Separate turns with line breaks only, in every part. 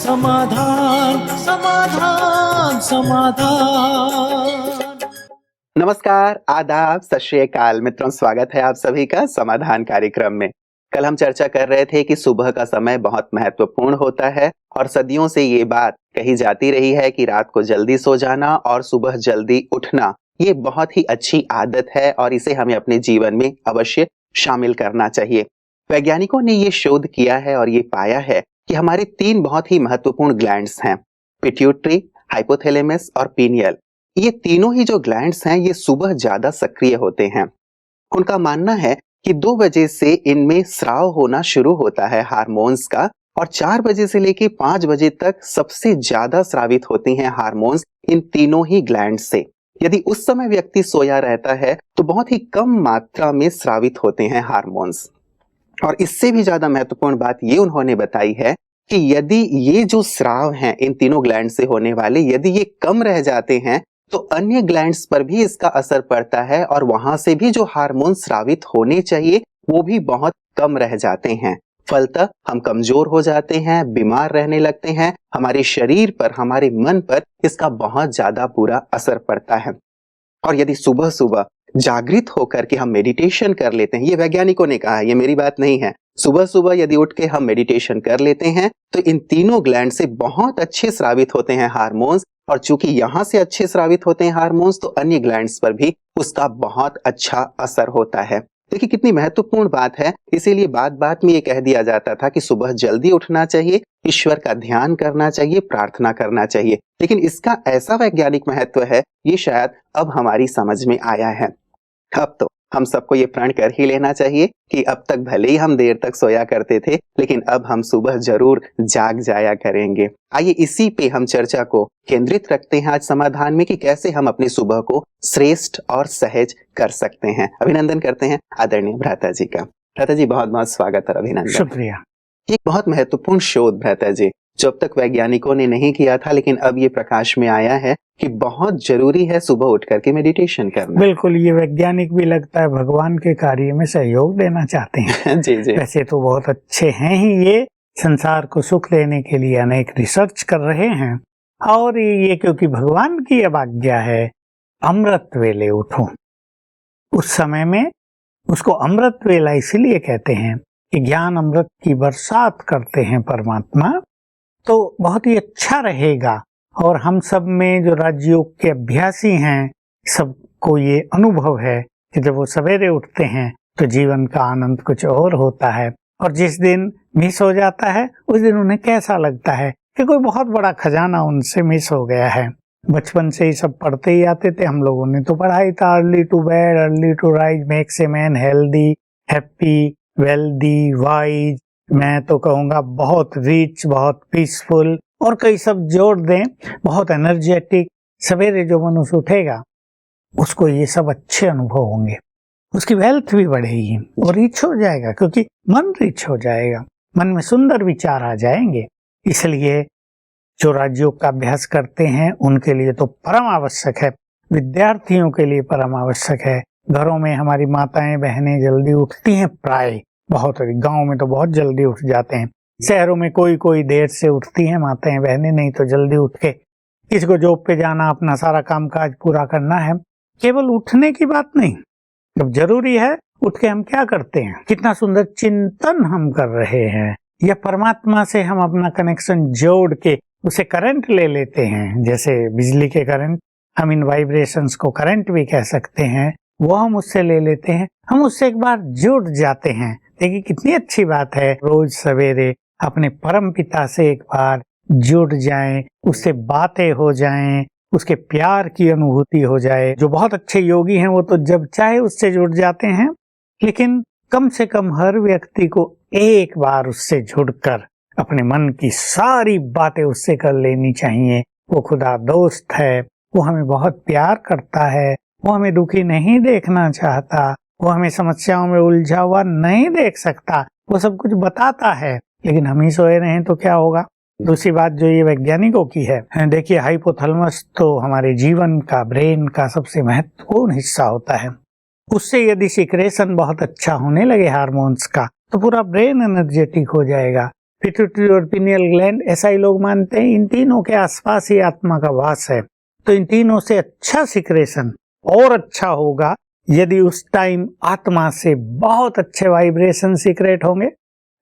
समाधान समाधान समाधान।
नमस्कार, आदाब, सत श्री अकाल मित्रों, स्वागत है आप सभी का समाधान कार्यक्रम में। कल हम चर्चा कर रहे थे कि सुबह का समय बहुत महत्वपूर्ण होता है और सदियों से ये बात कही जाती रही है कि रात को जल्दी सो जाना और सुबह जल्दी उठना ये बहुत ही अच्छी आदत है और इसे हमें अपने जीवन में अवश्य शामिल करना चाहिए। वैज्ञानिकों ने ये शोध किया है और ये पाया है कि हमारे 3 बहुत ही महत्वपूर्ण ग्लैंड्स हैं, पिट्यूटरी, हाइपोथैलेमस और पीनियल। ये तीनों ही जो ग्लैंड्स हैं ये सुबह ज्यादा सक्रिय होते हैं। उनका मानना है कि 2 बजे से इनमें स्राव होना शुरू होता है हार्मोन्स का, और 4 बजे से लेके 5 बजे तक सबसे ज्यादा स्रावित होती हैं हार्मोन्स इन तीनों ही ग्लैंड से। यदि उस समय व्यक्ति सोया रहता है तो बहुत ही कम मात्रा में स्रावित होते हैं हार्मोन्स। और इससे भी ज्यादा महत्वपूर्ण बात ये उन्होंने बताई है कि यदि ये जो स्राव हैं इन तीनों ग्लैंड से होने वाले, यदि ये कम रह जाते हैं तो अन्य ग्लैंड्स पर भी इसका असर पड़ता है और वहां से भी जो हार्मोन स्रावित होने चाहिए वो भी बहुत कम रह जाते हैं। फलतः हम कमजोर हो जाते हैं, बीमार रहने लगते हैं, हमारे शरीर पर, हमारे मन पर इसका बहुत ज्यादा बुरा असर पड़ता है। और यदि सुबह सुबह जागृत होकर के हम मेडिटेशन कर लेते हैं, ये वैज्ञानिकों ने कहा है, ये मेरी बात नहीं है, सुबह सुबह यदि उठ के हम मेडिटेशन कर लेते हैं तो इन तीनों ग्लैंड से बहुत अच्छे स्रावित होते हैं हार्मोन्स, और चूंकि यहां से अच्छे स्रावित होते हैं हार्मोन्स तो अन्य ग्लैंड्स पर भी उसका बहुत अच्छा असर होता है। देखिए कितनी महत्वपूर्ण बात है। इसीलिए बात बात में ये कह दिया जाता था कि सुबह जल्दी उठना चाहिए, ईश्वर का ध्यान करना चाहिए, प्रार्थना करना चाहिए। लेकिन इसका ऐसा वैज्ञानिक महत्व है ये शायद अब हमारी समझ में आया है। अब तो हम सबको ये प्रण कर ही लेना चाहिए कि अब तक भले ही हम देर तक सोया करते थे लेकिन अब हम सुबह जरूर जाग जाया करेंगे। आइए इसी पे हम चर्चा को केंद्रित रखते हैं आज समाधान में कि कैसे हम अपनी सुबह को श्रेष्ठ और सहज कर सकते हैं। अभिनंदन करते हैं आदरणीय भ्राता जी का। भ्राता जी बहुत बहुत स्वागत और अभिनंदन।
शुक्रिया।
ये बहुत महत्वपूर्ण शोध भ्राता जी जो अब तक वैज्ञानिकों ने नहीं किया था, लेकिन अब ये प्रकाश में आया है कि बहुत जरूरी है सुबह उठ करके मेडिटेशन करना।
बिल्कुल, ये वैज्ञानिक भी लगता है भगवान के कार्य में सहयोग देना चाहते हैं।
जी जी।
वैसे तो बहुत अच्छे हैं ही, ये संसार को सुख देने के लिए अनेक रिसर्च कर रहे हैं, और ये क्योंकि भगवान की अब आज्ञा है अमृत वेले उठो। उस समय में उसको अमृत वेला इसलिए कहते हैं कि ज्ञान अमृत की बरसात करते हैं परमात्मा, तो बहुत ही अच्छा रहेगा। और हम सब में जो राजयोग के अभ्यासी हैं सबको ये अनुभव है कि जब वो सवेरे उठते हैं तो जीवन का आनंद कुछ और होता है, और जिस दिन मिस हो जाता है उस दिन उन्हें कैसा लगता है कि कोई बहुत बड़ा खजाना उनसे मिस हो गया है। बचपन से ही सब पढ़ते ही आते थे, हम लोगों ने तो पढ़ा ही था, early to bed early to rise makes a man healthy happy wealthy wise. मैं तो कहूँगा बहुत रिच, बहुत पीसफुल, और कई सब जोड़ दें, बहुत एनर्जेटिक। सवेरे जो मनुष्य उठेगा उसको ये सब अच्छे अनुभव होंगे, उसकी वेल्थ भी बढ़ेगी और रिच हो जाएगा, क्योंकि मन रिच हो जाएगा, मन में सुंदर विचार आ जाएंगे। इसलिए जो राजयोग का अभ्यास करते हैं उनके लिए तो परम आवश्यक है, विद्यार्थियों के लिए परम आवश्यक है। घरों में हमारी माताएं बहनें जल्दी उठती हैं, प्राय बहुत, गांव में तो बहुत जल्दी उठ जाते हैं, शहरों में कोई कोई देर से उठती हैं माताएं बहनें, नहीं तो जल्दी उठ के किसी जॉब पे जाना, अपना सारा कामकाज पूरा करना है। केवल उठने की बात नहीं, जब जरूरी है उठ के हम क्या करते हैं, कितना सुंदर चिंतन हम कर रहे हैं, या परमात्मा से हम अपना कनेक्शन जोड़ के उसे करंट ले लेते हैं। जैसे बिजली के करंट, हम इन वाइब्रेशंस को करंट भी कह सकते हैं, वो हम उससे ले लेते हैं, हम उससे एक बार जुड़ जाते हैं। देखिए कितनी अच्छी बात है, रोज सवेरे अपने परम पिता से एक बार जुड़ जाएं, उससे बातें हो जाएं, उसके प्यार की अनुभूति हो जाए। जो बहुत अच्छे योगी हैं वो तो जब चाहे उससे जुड़ जाते हैं, लेकिन कम से कम हर व्यक्ति को एक बार उससे जुड़कर अपने मन की सारी बातें उससे कर लेनी चाहिए। वो खुदा दोस्त है, वो हमें बहुत प्यार करता है, वो हमें दुखी नहीं देखना चाहता, वो हमें समस्याओं में उलझा हुआ नहीं देख सकता, वो सब कुछ बताता है, लेकिन हम ही सोए रहें तो क्या होगा। दूसरी बात जो ये वैज्ञानिकों की है, देखिए हाइपोथैलेमस तो हमारे जीवन का, ब्रेन का सबसे महत्वपूर्ण हिस्सा होता है। उससे यदि सिक्रेशन बहुत अच्छा होने लगे हार्मोन्स का, तो पूरा ब्रेन एनर्जेटिक हो जाएगा, पिट्यूटरी और पिनियल ग्लैंड, ऐसा ही लोग मानते हैं। इन तीनों के आसपास ही आत्मा का वास है। तो इन तीनों से अच्छा सिक्रेशन और अच्छा होगा यदि उस टाइम आत्मा से बहुत अच्छे वाइब्रेशन सीक्रेट होंगे।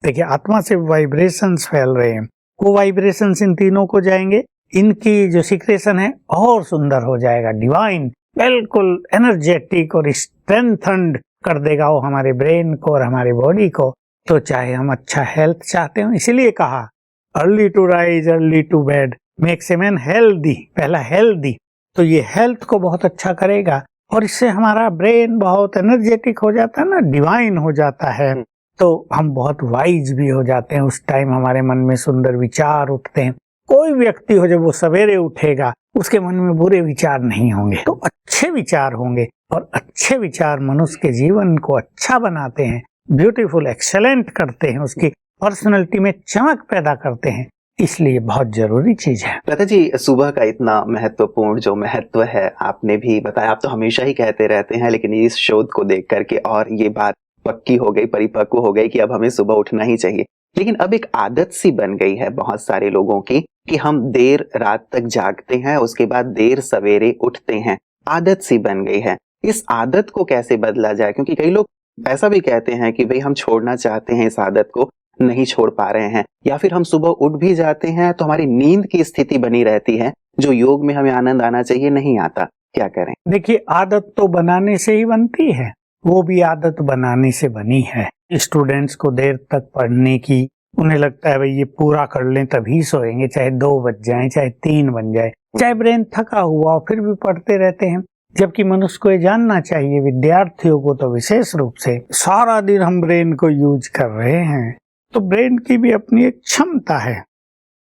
देखिए, आत्मा से वाइब्रेशंस फैल रहे हैं, वो वाइब्रेशंस इन तीनों को जाएंगे, इनकी जो सिक्रेशन है और सुंदर हो जाएगा, डिवाइन, बिल्कुल एनर्जेटिक और स्ट्रेंथन्ड कर देगा वो हमारे ब्रेन को और हमारे बॉडी को। तो चाहे हम अच्छा हेल्थ चाहते हो, इसीलिए कहा early to rise early to bed makes a man healthy. पहला हेल्दी, तो ये हेल्थ को बहुत अच्छा करेगा और इससे हमारा ब्रेन बहुत एनर्जेटिक हो जाता है ना, डिवाइन हो जाता है। तो हम बहुत वाइज भी हो जाते हैं। उस टाइम हमारे मन में सुंदर विचार उठते हैं। कोई व्यक्ति हो, जब वो सवेरे उठेगा उसके मन में बुरे विचार नहीं होंगे, तो अच्छे विचार होंगे, और अच्छे विचार मनुष्य के जीवन को अच्छा बनाते हैं, ब्यूटीफुल, एक्सेलेंट करते हैं, उसकी पर्सनैलिटी में चमक पैदा करते हैं। इसलिए बहुत जरूरी चीज है।
लता जी, सुबह का इतना महत्वपूर्ण जो महत्व है आपने भी बताया। आप तो हमेशा ही कहते रहते हैं, लेकिन इस शोध को देख करके और ये बात पक्की हो गई, परिपक्व हो गई कि अब हमें सुबह उठना ही चाहिए। लेकिन अब एक आदत सी बन गई है बहुत सारे लोगों की कि हम देर रात तक जागते हैं, उसके बाद देर सवेरे उठते हैं। आदत सी बन गई है। इस आदत को कैसे बदला जाए? क्योंकि कई लोग ऐसा भी कहते हैं कि भाई हम छोड़ना चाहते हैं, इस आदत को नहीं छोड़ पा रहे हैं, या फिर हम सुबह उठ भी जाते हैं तो हमारी नींद की स्थिति बनी रहती है, जो योग में हमें आनंद आना चाहिए नहीं आता। क्या करें?
देखिए, आदत तो बनाने से ही बनती है, वो भी आदत बनाने से बनी है। स्टूडेंट्स को देर तक पढ़ने की, उन्हें लगता है भाई ये पूरा कर लें तभी सोएंगे, चाहे 2 बज जाए, चाहे 3 बन जाए, चाहे ब्रेन थका हुआ हो, फिर भी पढ़ते रहते हैं। जबकि मनुष्य को ये जानना चाहिए, विद्यार्थियों को तो विशेष रूप से, सारा दिन हम ब्रेन को यूज कर रहे हैं, तो ब्रेन की भी अपनी एक क्षमता है।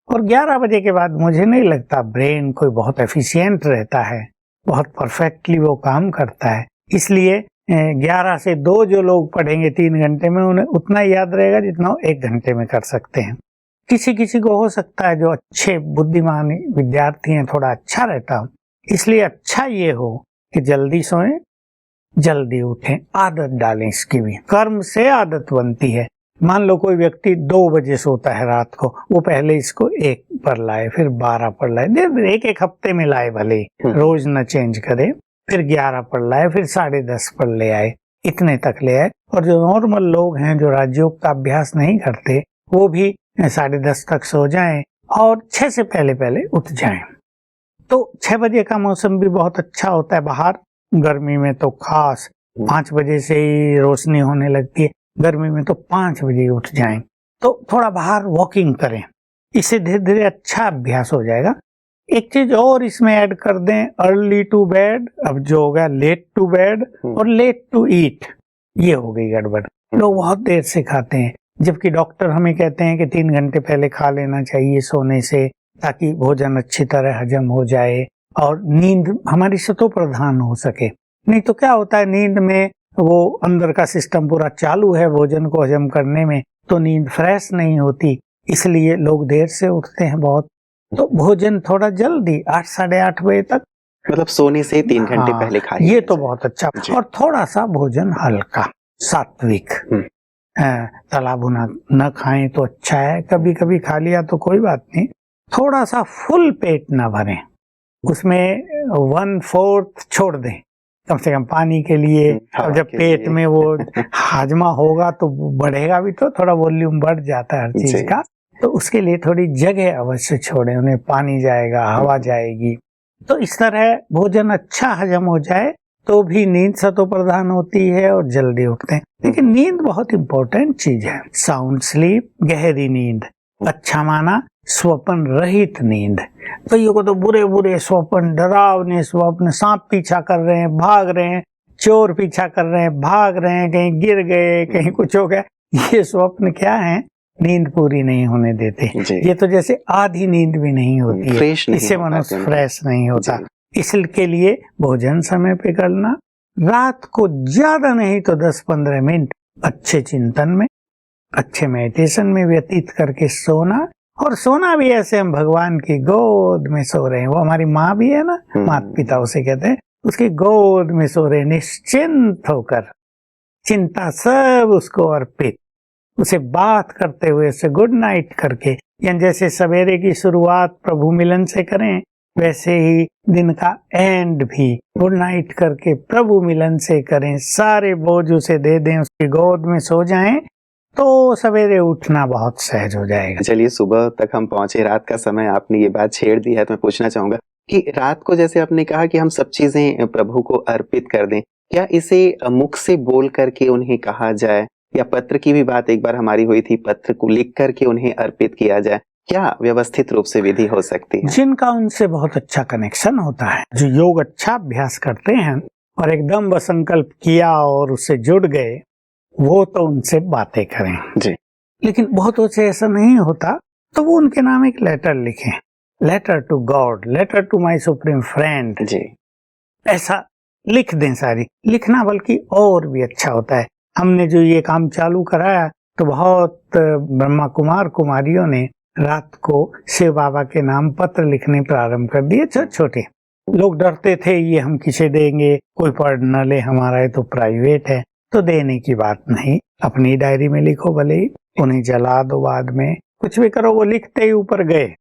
और 11 बजे के बाद मुझे नहीं लगता ब्रेन कोई बहुत एफिशिएंट रहता है, बहुत परफेक्टली वो काम करता है। इसलिए 11 से 2 जो लोग पढ़ेंगे 3 घंटे में, उन्हें उतना याद रहेगा जितना वो 1 घंटे में कर सकते हैं। किसी किसी को हो सकता है जो अच्छे बुद्धिमान विद्यार्थी हैं, थोड़ा अच्छा रहता हो। इसलिए अच्छा ये हो कि जल्दी सोएं, जल्दी उठें, आदत डालें। इसकी भी कर्म से आदत बनती है। मान लो कोई व्यक्ति 2 बजे सोता है रात को, वो पहले इसको 1 पर लाए, फिर 12 पर लाए, एक हफ्ते में लाए, भले रोज न चेंज करे, फिर 11 पर लाए, फिर 10:30 पर ले आए, इतने तक ले आए। और जो नॉर्मल लोग हैं, जो राजयोग का अभ्यास नहीं करते, वो भी 10:30 तक सो जाएं और 6 से पहले उठ जाएं। तो 6 बजे का मौसम भी बहुत अच्छा होता है बाहर, गर्मी में तो खास 5 बजे से ही रोशनी होने लगती है, गर्मी में तो 5 बजे उठ जाएं। तो थोड़ा बाहर वॉकिंग करें, इससे धीरे धीरे अच्छा अभ्यास हो जाएगा। एक चीज और इसमें ऐड कर दें, अर्ली टू बेड, अब जो होगा लेट टू बेड और लेट टू ईट, ये हो गई गड़बड़। लोग बहुत देर से खाते हैं, जबकि डॉक्टर हमें कहते हैं कि 3 घंटे पहले खा लेना चाहिए सोने से, ताकि भोजन अच्छी तरह हजम हो जाए और नींद हमारी सतो प्रधान हो सके। नहीं तो क्या होता है, नींद में वो अंदर का सिस्टम पूरा चालू है भोजन को हजम करने में, तो नींद फ्रेश नहीं होती, इसलिए लोग देर से उठते हैं बहुत। तो भोजन थोड़ा जल्दी 8 साढ़े 8 बजे तक,
मतलब सोने से 3 घंटे पहले खाइए,
ये तो बहुत अच्छा। और थोड़ा सा भोजन हल्का, सात्विक, तला भुना न खाएं तो अच्छा है, कभी कभी खा लिया तो कोई बात नहीं। थोड़ा सा फुल पेट न भरें, उसमें 1/4 छोड़ दें कम से कम पानी के लिए। अब जब पेट में वो हाजमा होगा तो बढ़ेगा भी, तो थोड़ा वॉल्यूम बढ़ जाता है हर चीज का, तो उसके लिए थोड़ी जगह अवश्य छोड़ें, उन्हें पानी जाएगा, हवा जाएगी। तो इस तरह भोजन अच्छा हजम हो जाए तो भी नींद सतो प्रधान होती है और जल्दी उठते हैं। लेकिन नींद बहुत इंपॉर्टेंट चीज है। साउंड स्लीप, गहरी नींद, अच्छा माना स्वप्न रहित नींद। कईयों को तो बुरे बुरे स्वप्न, डरावने स्वप्न, सांप पीछा कर रहे हैं, भाग रहे हैं, चोर पीछा कर रहे हैं, भाग रहे हैं, कहीं गिर गए, कहीं कुछ हो गया। ये स्वप्न क्या है? नींद पूरी नहीं होने देते। ये तो जैसे आधी नींद भी नहीं होती है, इससे मनुष्य फ्रेश नहीं होता। इसके लिए भोजन समय पे करना, रात को ज्यादा नहीं तो 10-15 मिनट अच्छे चिंतन में, अच्छे मेडिटेशन में व्यतीत करके सोना। और सोना भी ऐसे हम भगवान की गोद में सो रहे हैं। वो हमारी माँ भी है ना, माता पिता उसे कहते हैं, उसकी गोद में सो रहे, निश्चिंत होकर, चिंता सब उसको अर्पित, उसे बात करते हुए, उसे गुड नाइट करके, या जैसे सवेरे की शुरुआत प्रभु मिलन से करें, वैसे ही दिन का एंड भी गुड नाइट करके प्रभु मिलन से करें। सारे बोझ उसे दे दें, उसकी गोद में सो जाएं, तो सवेरे उठना बहुत सहज हो जाएगा।
चलिए, सुबह तक हम पहुंचे, रात का समय आपने ये बात छेड़ दी है, तो मैं पूछना चाहूंगा कि रात को जैसे आपने कहा कि हम सब चीजें प्रभु को अर्पित कर दें, क्या इसे मुख से बोल करके उन्हें कहा जाए, या पत्र की भी बात एक बार हमारी हुई थी, पत्र को लिख करके उन्हें अर्पित किया जाए, क्या व्यवस्थित रूप से विधि हो सकती है?
जिनका उनसे बहुत अच्छा कनेक्शन होता है, जो योग अच्छा अभ्यास करते हैं और एकदम संकल्प किया और उससे जुड़ गए, वो तो उनसे बातें करें
जी।
लेकिन बहुतों से ऐसा नहीं होता, तो वो उनके नाम एक लेटर लिखें, letter to God, letter to my supreme friend
ji.
ऐसा लिख दें। सारी लिखना बल्कि और भी अच्छा होता है। हमने जो ये काम चालू कराया, तो बहुत ब्रह्मा कुमार कुमारियों ने रात को शिव बाबा के नाम पत्र लिखने प्रारंभ कर दिए। छोटे छोटे लोग डरते थे, ये हम किसे देंगे, कोई पढ़ न ले, हमारा है तो प्राइवेट है। तो देने की बात नहीं, अपनी डायरी में लिखो, भले ही उन्हें जला दो, बाद में कुछ भी करो। वो लिखते ही ऊपर गए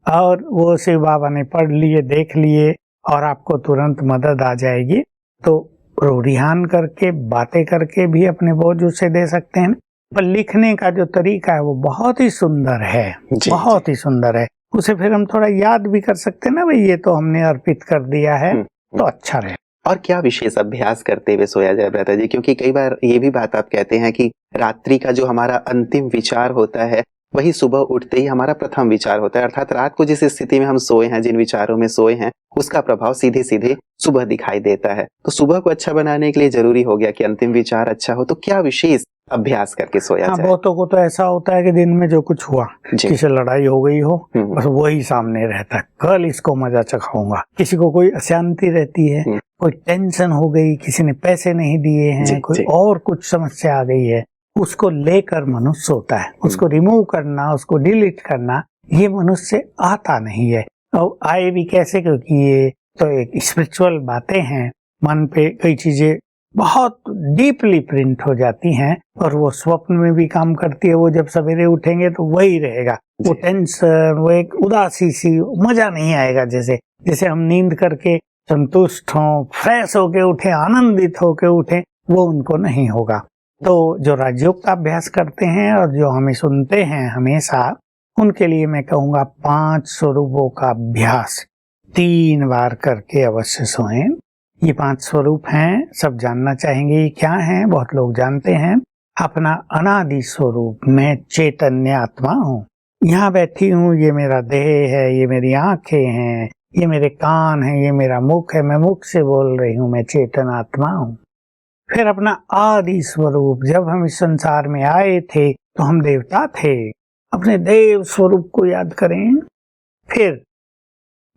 और वो शिव बाबा ने पढ़ लिए, देख लिए, और आपको तुरंत मदद आ जाएगी। तो रूढ़ियान करके, बातें करके भी अपने बोझ उसे दे सकते हैं। पर लिखने का जो तरीका है वो बहुत ही सुंदर है, बहुत ही सुंदर है। उसे फिर हम थोड़ा याद भी कर सकते हैं ना, भाई ये तो हमने अर्पित कर दिया है, तो अच्छा रहे।
और क्या विशेष अभ्यास करते हुए सोया जाए भ्राता जी? क्योंकि कई बार ये भी बात आप कहते हैं कि रात्रि का जो हमारा अंतिम विचार होता है, वही सुबह उठते ही हमारा प्रथम विचार होता है। अर्थात रात को जिस स्थिति में हम सोए हैं, जिन विचारों में सोए हैं, उसका प्रभाव सीधे सीधे सुबह दिखाई देता है। तो सुबह को अच्छा बनाने के लिए जरूरी हो गया कि अंतिम विचार अच्छा हो, तो क्या विशेष अभ्यास करके सोया जाए?
बहुतों को तो ऐसा होता है कि दिन में जो कुछ हुआ, किसी लड़ाई हो गई हो, बस वही सामने रहता है, कल इसको मजा चखाऊंगा। किसी को कोई अशांति रहती है, कोई टेंशन हो गई, किसी ने पैसे नहीं दिए हैं, कोई और कुछ समस्या आ गई है, उसको लेकर मनुष्य सोता है। उसको रिमूव करना, उसको डिलीट करना, ये मनुष्य से आता नहीं है। और आए भी कैसे, क्योंकि ये तो एक स्पिरिचुअल बातें हैं, मन पे कई चीजें बहुत डीपली प्रिंट हो जाती हैं, और वो स्वप्न में भी काम करती है। वो जब सवेरे उठेंगे तो वही रहेगा, वो टेंशन, वो एक उदासी सी, मजा नहीं आएगा। जैसे हम नींद करके संतुष्ट हों, फ्रेश होके उठे, आनंदित होके उठे, वो उनको नहीं होगा। तो जो राजयोग का अभ्यास करते हैं और जो हमें सुनते हैं हमेशा, उनके लिए मैं कहूँगा 5 स्वरूपों का अभ्यास 3 बार करके अवश्य सोएं। ये 5 स्वरूप हैं, सब जानना चाहेंगे ये क्या हैं। बहुत लोग जानते हैं। अपना अनादि स्वरूप, मैं चैतन्य आत्मा हूँ, यहाँ बैठी हूँ, ये मेरा देह है, ये मेरी आंखें हैं, ये मेरे कान हैं, ये मेरा मुख है, मैं मुख से बोल रही हूँ, मैं चेतन आत्मा हूँ। फिर अपना आदि स्वरूप, जब हम इस संसार में आए थे तो हम देवता थे, अपने देव स्वरूप को याद करें। फिर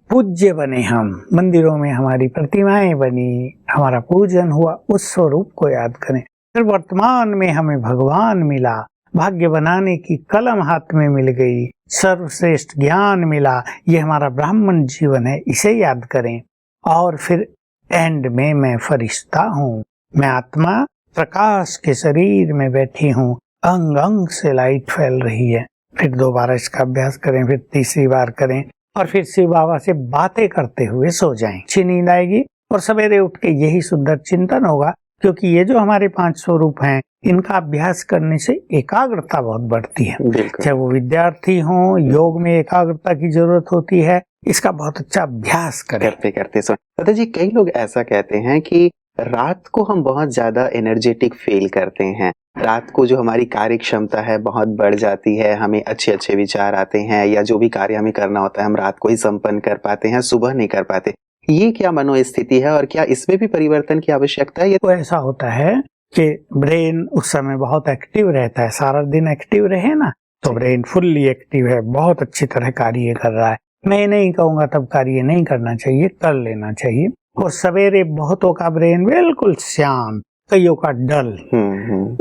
पूज्य बने, हम मंदिरों में हमारी प्रतिमाएं बनी, हमारा पूजन हुआ, उस स्वरूप को याद करें। फिर वर्तमान में हमें भगवान मिला, भाग्य बनाने की कलम हाथ में मिल गई, सर्वश्रेष्ठ ज्ञान मिला, ये हमारा ब्राह्मण जीवन है, इसे याद करें। और फिर एंड में मैं फरिश्ता हूँ, मैं आत्मा प्रकाश के शरीर में बैठी हूँ, अंग अंग से लाइट फैल रही है। फिर 2 बार इसका अभ्यास करें, फिर तीसरी बार करें, और फिर शिव बाबा से बातें करते हुए सो जाएं। अच्छी नींद आएगी और सवेरे उठ के यही सुंदर चिंतन होगा। क्योंकि ये जो हमारे 5 स्वरूप हैं, इनका अभ्यास करने से एकाग्रता बहुत बढ़ती है। चाहे वो विद्यार्थी हो, योग में एकाग्रता की जरूरत होती है, इसका बहुत अच्छा अभ्यास
करते सो। दादा जी, कई लोग ऐसा कहते हैं कि रात को हम बहुत ज्यादा एनर्जेटिक फील करते हैं, रात को जो हमारी कार्य क्षमता है बहुत बढ़ जाती है, हमें अच्छे अच्छे विचार आते हैं, या जो भी कार्य हमें करना होता है हम रात को ही संपन्न कर पाते हैं, सुबह नहीं कर पाते। ये क्या मनोस्थिति है और क्या इसमें भी परिवर्तन की आवश्यकता है? ये
तो ऐसा होता है कि ब्रेन उस समय बहुत एक्टिव रहता है, सारा दिन एक्टिव रहे ना, तो ब्रेन फुल्ली एक्टिव है, बहुत अच्छी तरह कार्य कर रहा है। मैं नहीं कहूँगा तब कार्य नहीं करना चाहिए, कर लेना चाहिए। और सवेरे बहुतों का ब्रेन बिल्कुल शांत, कईयों का डल,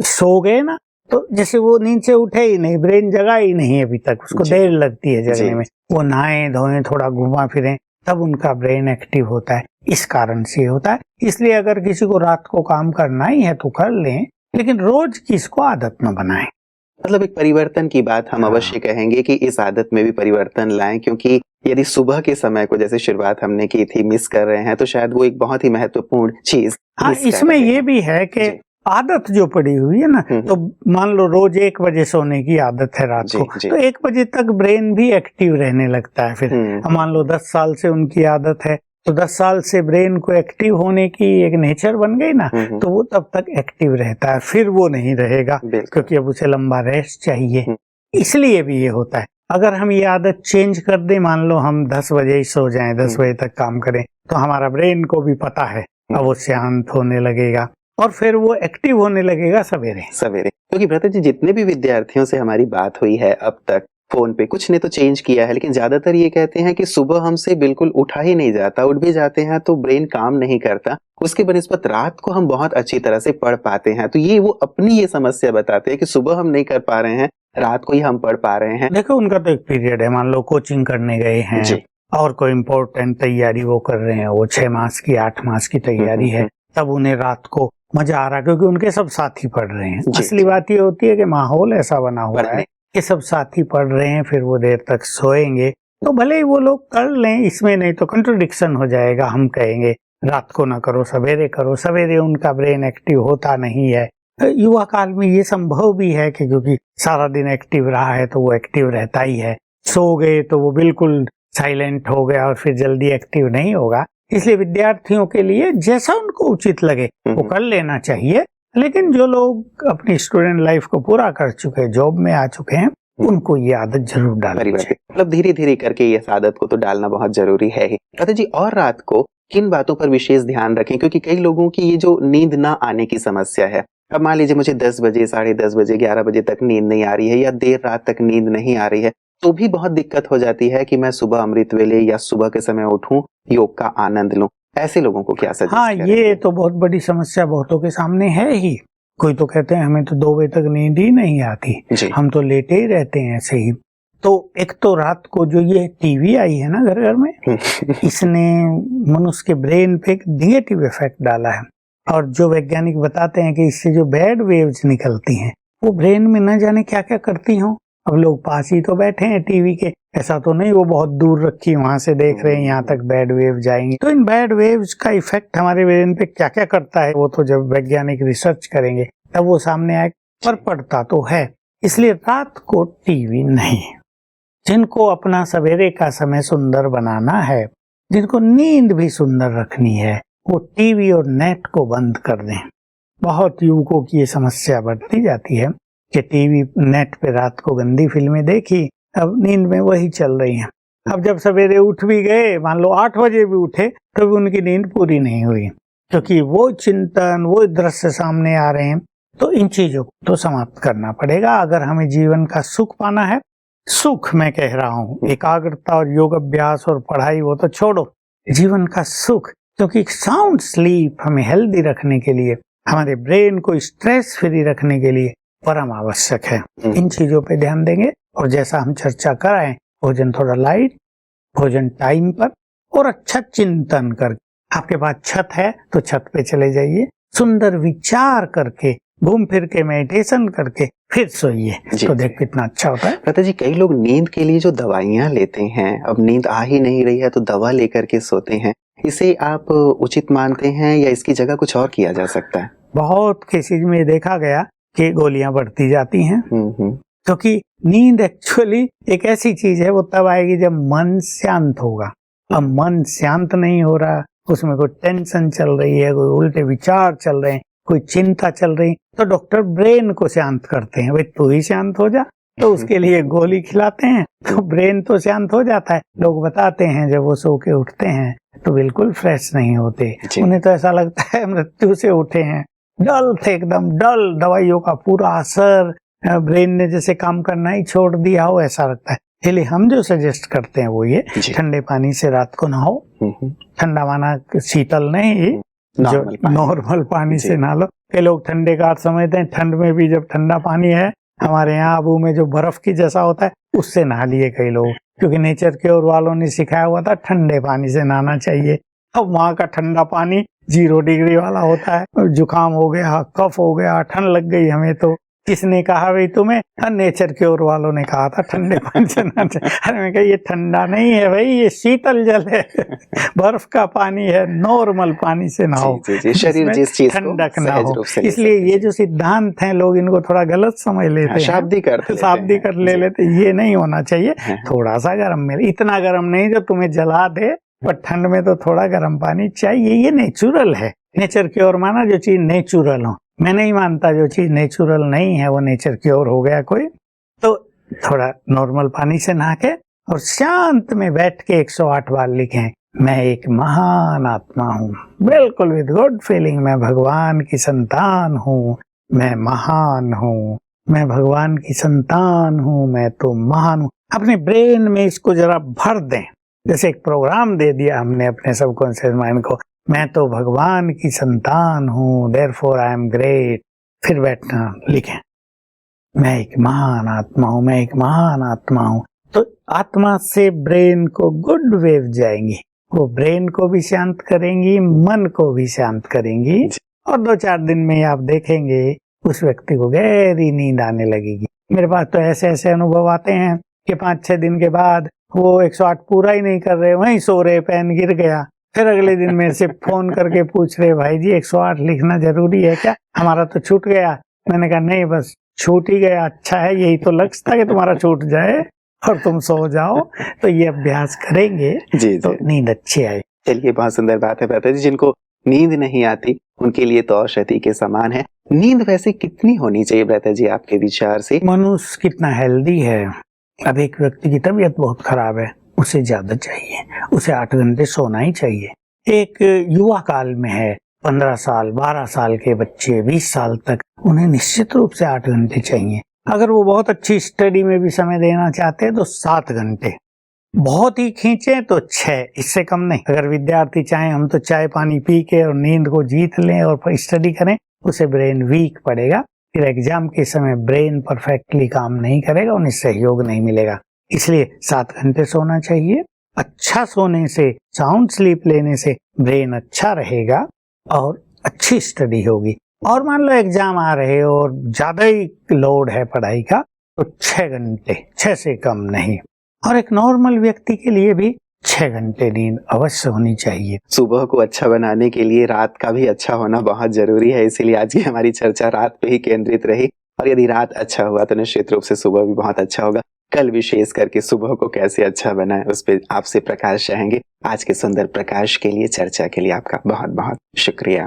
सो गए ना, तो जैसे वो नींद से उठे ही नहीं, ब्रेन जगा ही नहीं अभी तक, उसको देर लगती है जगने में। वो नहाए धोए, थोड़ा घुमा फिरें, तब उनका ब्रेन एक्टिव होता है। इस कारण से होता है। इसलिए अगर किसी को रात को काम करना ही है तो कर लें, लेकिन रोज की इसको आदत न बनाएं।
मतलब एक परिवर्तन की बात हम
हाँ।
अवश्य कहेंगे कि इस आदत में भी परिवर्तन लाएं, क्योंकि यदि सुबह के समय को जैसे शुरुआत हमने की थी मिस कर रहे हैं तो शायद वो एक बहुत ही महत्वपूर्ण चीज
हाँ,
मिस कर
इसमें
रहे
ये
हैं।
भी है कि
जी।
आदत जो पड़ी हुई है ना, तो मान लो रोज 1 बजे सोने की आदत है रात
जी,
को,
जी।
तो 1 बजे तक ब्रेन भी एक्टिव रहने लगता है। फिर मान लो 10 साल से उनकी आदत है, तो 10 साल से ब्रेन को एक्टिव होने की एक नेचर बन गई ना, तो वो तब तक एक्टिव रहता है, फिर वो नहीं रहेगा क्योंकि अब उसे लंबा रेस्ट चाहिए। इसलिए भी ये होता है। अगर हम ये आदत चेंज कर दें, मान लो हम 10 बजे ही सो जाएं, 10 बजे तक काम करें, तो हमारा ब्रेन को भी पता है, अब वो शांत होने लगेगा और फिर वो एक्टिव होने लगेगा सवेरे।
क्योंकि भ्राता जी जितने भी विद्यार्थियों से हमारी बात हुई है अब तक फोन पे, कुछ ने तो चेंज किया है, लेकिन ज्यादातर ये कहते हैं कि सुबह हमसे बिल्कुल उठा ही नहीं जाता, उठ भी जाते हैं तो ब्रेन काम नहीं करता, उसके बनिस्बत रात को हम बहुत अच्छी तरह से पढ़ पाते हैं। तो ये वो अपनी ये समस्या बताते हैं कि सुबह हम नहीं कर पा रहे हैं, रात को ही हम पढ़ पा रहे हैं।
देखो उनका तो एक पीरियड है, मान लो कोचिंग करने गए हैं और कोई इम्पोर्टेंट तैयारी वो कर रहे हैं, वो 6 मास की 8 मास की तैयारी है, तब उन्हें रात को मजा आ रहा है क्योंकि उनके सब साथी पढ़ रहे हैं। असली बात ये होती है कि माहौल ऐसा बना हुआ है कि सब साथी पढ़ रहे हैं, फिर वो देर तक सोएंगे, तो भले ही वो लोग कर लें, इसमें नहीं तो कंट्रोडिक्शन हो जाएगा। हम कहेंगे रात को ना करो, सवेरे करो, सवेरे उनका ब्रेन एक्टिव होता नहीं है। युवा काल में ये संभव भी है कि क्योंकि सारा दिन एक्टिव रहा है तो वो एक्टिव रहता ही है, सो गए तो वो बिल्कुल साइलेंट हो गया और फिर जल्दी एक्टिव नहीं होगा। इसलिए विद्यार्थियों के लिए जैसा उनको उचित लगे वो कर लेना चाहिए, लेकिन जो लोग अपनी स्टूडेंट लाइफ को पूरा कर चुके, जॉब में आ चुके हैं, उनको ये आदत जरूर डालनी चाहिए।
मतलब धीरे धीरे करके ये आदत को तो डालना बहुत जरूरी है ही। भ्राता जी और रात को किन बातों पर विशेष ध्यान रखें, क्योंकि कई लोगों की ये जो नींद ना आने की समस्या है, अब मान लीजिए मुझे 10 बजे, 10:30 बजे, 11 बजे तक नींद नहीं आ रही है या देर रात तक नींद नहीं आ रही है, तो भी बहुत दिक्कत हो जाती है कि मैं सुबह अमृत वेले या सुबह के समय उठूं, योग का आनंद लूं। ऐसे लोगों को क्या सजेस्ट करेंगे?
ये तो बहुत बड़ी समस्या बहुतों के सामने है ही। कोई तो कहते हैं हमें तो 2 बजे तक नींद ही नहीं आती, हम तो लेटे ही रहते हैं ऐसे ही। तो एक तो रात को जो ये टीवी आई है ना घर घर में, इसने मनुष्य के ब्रेन पे एक निगेटिव इफेक्ट डाला है, और जो वैज्ञानिक बताते हैं कि इससे जो बैड वेव्स निकलती हैं वो ब्रेन में न जाने क्या क्या करती हों। अब लोग पास ही तो बैठे हैं टीवी के, ऐसा तो नहीं वो बहुत दूर रखी वहां से देख रहे हैं यहाँ तक बैड वेव जाएंगी। तो इन बैड वेव्स का इफेक्ट हमारे ब्रेन पे क्या क्या करता है वो तो जब वैज्ञानिक रिसर्च करेंगे तब वो सामने आए, पर पड़ता तो है। इसलिए रात को टीवी नहीं। जिनको अपना सवेरे का समय सुंदर बनाना है, जिनको नींद भी सुंदर रखनी है, वो टीवी और नेट को बंद कर दें। बहुत युवकों की ये समस्या बढ़ती जाती है कि टीवी नेट पे रात को गंदी फिल्में देखी, अब नींद में वही चल रही हैं। अब जब सवेरे उठ भी गए, मान लो 8 बजे भी उठे, तो भी उनकी नींद पूरी नहीं हुई, क्योंकि वो चिंतन, वो दृश्य सामने आ रहे हैं। तो इन चीजों को तो समाप्त करना पड़ेगा अगर हमें जीवन का सुख पाना है। सुख मैं कह रहा हूँ, एकाग्रता और योग अभ्यास और पढ़ाई वो तो छोड़ो, जीवन का सुख, क्योंकि साउंड स्लीप हमें हेल्दी रखने के लिए, हमारे ब्रेन को स्ट्रेस फ्री रखने के लिए परम आवश्यक है। इन चीजों पे ध्यान देंगे और जैसा हम चर्चा कराएं, भोजन थोड़ा लाइट, भोजन टाइम पर और अच्छा चिंतन कर। आपके पास छत है तो छत पे चले जाइए, सुंदर विचार करके, घूम फिर के मेडिटेशन करके फिर सोइए, तो देख कितना अच्छा होता है।
भ्राता जी कई लोग नींद के लिए जो दवाइयाँ लेते हैं, अब नींद आ ही नहीं रही है तो दवा लेकर के सोते हैं, इसे आप उचित मानते हैं या इसकी जगह कुछ और किया जा सकता है?
बहुत केसेज में देखा गया कि गोलियां बढ़ती जाती हैं, क्योंकि नींद एक्चुअली एक ऐसी चीज है, वो तब आएगी जब मन शांत होगा। अब मन शांत नहीं हो रहा, उसमें कोई टेंशन चल रही है, कोई उल्टे विचार चल रहे हैं, कोई चिंता चल रही, तो डॉक्टर ब्रेन को शांत करते हैं, भाई तू ही शांत हो जा, तो उसके लिए गोली खिलाते हैं, तो ब्रेन तो शांत हो जाता है। लोग बताते हैं जब वो सो के उठते हैं तो बिल्कुल फ्रेश नहीं होते, उन्हें तो ऐसा लगता है मृत्यु से उठे हैं, डल थे, एकदम डल, दवाइयों का पूरा असर, ब्रेन ने जैसे काम करना ही छोड़ दिया हो ऐसा लगता है। इसलिए हम जो सजेस्ट करते हैं वो ये, ठंडे पानी से रात को नहाओ, ठंडा माना शीतल नहीं, जो नॉर्मल पानी से नहा लो। कई लोग ठंडे का समझते हैं, ठंड में भी जब ठंडा पानी है, हमारे यहाँ आबू में जो बर्फ की जैसा होता है उससे नहा लिए कई लोग, क्योंकि नेचर के और वालों ने सिखाया हुआ था ठंडे पानी से नहाना चाहिए। अब वहाँ का ठंडा पानी 0 डिग्री वाला होता है, जुकाम हो गया, कफ हो गया, ठंड लग गई हमें, तो किसने कहा भाई तुम्हें? नेचर क्योर वालों ने कहा था ठंडे पानी से नहाते। अरे मैं कहा ये ठंडा नहीं है भाई, ये शीतल जल है, बर्फ का पानी है, नॉर्मल पानी से नहाओ,
शरीर जिस चीज
ठंडक ना हो। इसलिए ये जो सिद्धांत हैं लोग इनको थोड़ा गलत समझ लेते हैं, शाब्दिक कर ले लेते। ये नहीं होना चाहिए। थोड़ा सा गर्म मिले, इतना गर्म नहीं जो तुम्हें जला दे, पर ठंड में तो थोड़ा गर्म पानी चाहिए। ये नेचुरल है। नेचर क्योर माना जो चीज नेचुरल हो। मैं नहीं मानता जो चीज नेचुरल नहीं है वो नेचर क्योर हो गया कोई। तो थोड़ा नॉर्मल पानी से नहा के और शांत में बैठ के 108 बार लिखें, मैं एक महान आत्मा हूँ, बिल्कुल विद गुड फीलिंग। मैं भगवान की संतान हूँ, मैं महान हूँ, मैं भगवान की संतान हूँ, मैं तो महान हूँ। अपने ब्रेन में इसको जरा भर दें, जैसे एक प्रोग्राम दे दिया हमने अपने सबकॉन्शियस माइंड को, मैं तो भगवान की संतान हूँ, देयरफॉर आई एम ग्रेट। फिर बैठना लिखें, मैं एक महान आत्मा हूँ, मैं एक महान आत्मा हूँ। तो आत्मा से ब्रेन को गुड वेव जाएंगी, वो ब्रेन को भी शांत करेंगी, मन को भी शांत करेंगी। और 2-4 दिन में आप देखेंगे उस व्यक्ति को गहरी नींद आने लगेगी। मेरे पास तो ऐसे ऐसे अनुभव आते हैं कि 5-6 दिन के बाद वो 108 पूरा ही नहीं कर रहे, वहीं सो रहे, पेन गिर गया। फिर अगले दिन मेरे से फोन करके पूछ रहे, भाई जी 108 लिखना जरूरी है क्या? हमारा तो छूट गया। मैंने कहा नहीं, बस छूट ही गया, अच्छा है, यही तो लक्ष्य था कि तुम्हारा छूट जाए और तुम सो जाओ। तो ये अभ्यास करेंगे तो नींद अच्छी आए।
चलिए, बहुत सुंदर बात है भ्राता जी। जिनको नींद नहीं आती उनके लिए तो औषधि के समान है। नींद वैसे कितनी होनी चाहिए भ्राता जी आपके विचार से?
मनुष्य कितना हेल्दी है। अब एक व्यक्ति की तबीयत बहुत खराब है, उसे ज्यादा चाहिए, उसे 8 घंटे सोना ही चाहिए। एक युवा काल में है, 15 साल 12 साल के बच्चे 20 साल तक, उन्हें निश्चित रूप से 8 घंटे चाहिए। अगर वो बहुत अच्छी स्टडी में भी समय देना चाहते हैं तो 7 घंटे, बहुत ही खींचे तो 6, इससे कम नहीं। अगर विद्यार्थी चाहे हम तो चाय पानी पी के और नींद को जीत लें और स्टडी करें, उसे ब्रेन वीक पड़ेगा, फिर एग्जाम के समय ब्रेन परफेक्टली काम नहीं करेगा, उन्हें सहयोग नहीं मिलेगा। इसलिए 7 घंटे सोना चाहिए। अच्छा सोने से, साउंड स्लीप लेने से ब्रेन अच्छा रहेगा और अच्छी स्टडी होगी। और मान लो एग्जाम आ रहे हो और ज्यादा ही लोड है पढ़ाई का, तो 6 घंटे, 6 से कम नहीं। और एक नॉर्मल व्यक्ति के लिए भी 6 घंटे नींद अवश्य होनी चाहिए।
सुबह को अच्छा बनाने के लिए रात का भी अच्छा होना बहुत जरूरी है, इसीलिए आज की हमारी चर्चा रात पे ही केंद्रित रही। और यदि रात अच्छा हुआ तो निश्चित रूप से सुबह भी बहुत अच्छा होगा। कल विशेष करके सुबह को कैसे अच्छा बनाए उस पर आपसे प्रकाश चाहेंगे। आज के सुंदर प्रकाश के लिए, चर्चा के लिए आपका बहुत बहुत शुक्रिया।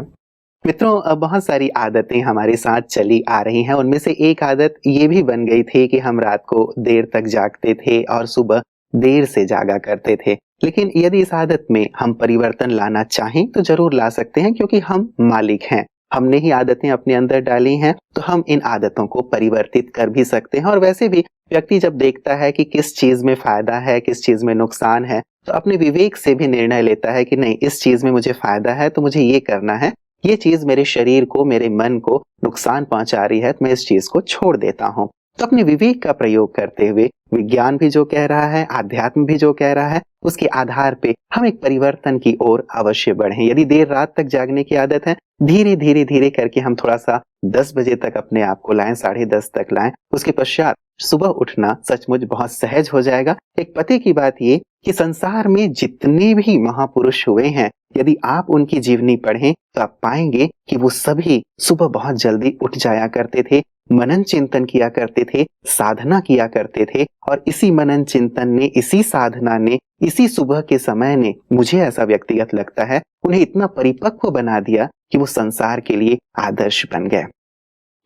मित्रों, बहुत सारी आदतें हमारे साथ चली आ रही हैं। उनमें से एक आदत ये भी बन गई थी कि हम रात को देर तक जागते थे और सुबह देर से जागा करते थे। लेकिन यदि इस आदत में हम परिवर्तन लाना चाहें तो जरूर ला सकते हैं, क्योंकि हम मालिक हैं। हमने ही आदतें अपने अंदर डाली हैं, तो हम इन आदतों को परिवर्तित कर भी सकते हैं। और वैसे भी व्यक्ति जब देखता है कि किस चीज में फायदा है, किस चीज में नुकसान है, तो अपने विवेक से भी निर्णय लेता है कि नहीं, इस चीज में मुझे फायदा है तो मुझे ये करना है, ये चीज मेरे शरीर को, मेरे मन को नुकसान पहुंचा रही है तो मैं इस चीज को छोड़ देता हूँ। तो अपने विवेक का प्रयोग करते हुए विज्ञान भी जो कह रहा है, आध्यात्म भी जो कह रहा है, उसके आधार पे हम एक परिवर्तन की ओर अवश्य बढ़ें। यदि देर रात तक जागने की आदत है, धीरे धीरे धीरे करके हम थोड़ा सा 10 बजे तक अपने आप को लाएं, 10:30 तक लाएं। उसके पश्चात सुबह उठना सचमुच बहुत सहज हो जाएगा। एक पते की बात ये कि संसार में जितने भी महापुरुष हुए हैं, यदि आप उनकी जीवनी पढ़ें तो आप पाएंगे कि वो सभी सुबह बहुत जल्दी उठ जाया करते थे, मनन चिंतन किया करते थे, साधना किया करते थे। और इसी मनन चिंतन ने, इसी साधना ने, इसी सुबह के समय ने, मुझे ऐसा व्यक्तिगत लगता है, उन्हें इतना परिपक्व बना दिया कि वो संसार के लिए आदर्श बन गए।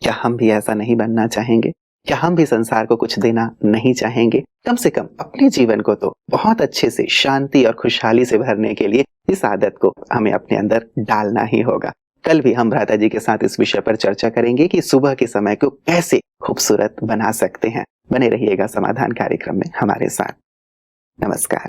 क्या हम भी ऐसा नहीं बनना चाहेंगे? क्या हम भी संसार को कुछ देना नहीं चाहेंगे? कम से कम अपने जीवन को तो बहुत अच्छे से, शांति और खुशहाली से भरने के लिए इस आदत को हमें अपने अंदर डालना ही होगा। कल भी हम भ्राता जी के साथ इस विषय पर चर्चा करेंगे कि सुबह के समय को कैसे खूबसूरत बना सकते हैं। बने रहिएगा समाधान कार्यक्रम में हमारे साथ। नमस्कार।